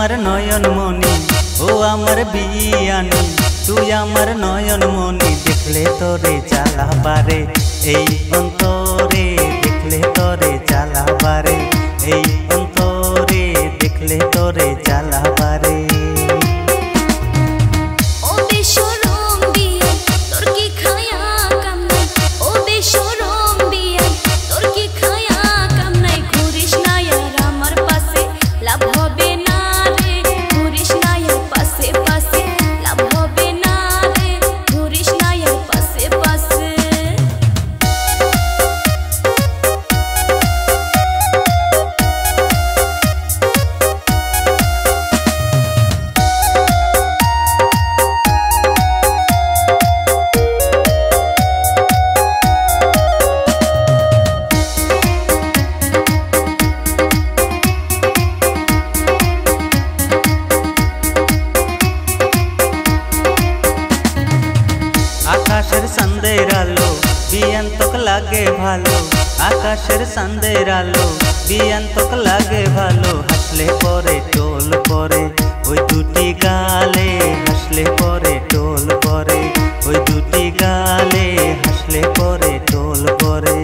আমার নয়ন মনি ও আমার বিয়ানি, তুই আমার নয়ন মনি। দেখলে তোরে জ্বালাবারে এই অন্তরে, দেখলে তোরে জ্বালাবারে এই অন্তরে, দেখলে তোরে জ্বালাবারে। আকাশের চাঁদের আলো বিয়ান তোক লাগে ভালো, আকাশের চাঁদের আলো বিয়ান তোক লাগে ভালো। হাসলে পরে টোল পরে ওই দুটি গালে, হাসলে পরে টোল পরে ওই দুটি গালে, হাসলে পরে টোল পরে।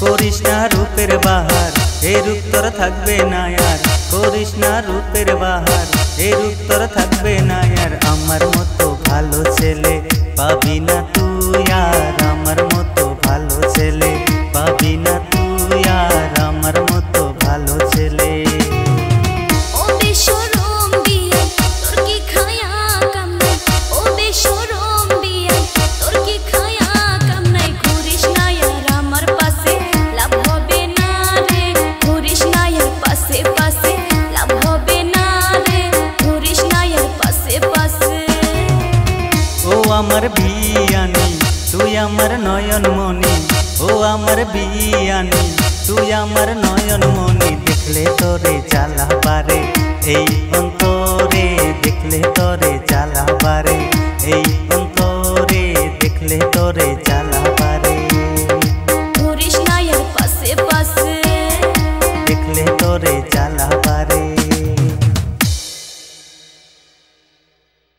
করিস না রূপের বাহার এই রূপ তোর থাকবে না আর, করিস না রূপের বাহার এই রূপ তোর থাকবে না আর। আমার মতো ভালো ছেলে পাবি না তুই আর, আমার মতো ভালো ছেলে পাবি না তুই আর, আমার মতো ভালো ছেলে। আমার বিয়ানি তুই আমার নয়ন মনি, ও আমার বিয়ানি তুই আমার নয়ন মনি। দেখলে তোরে জ্বালাবারে এই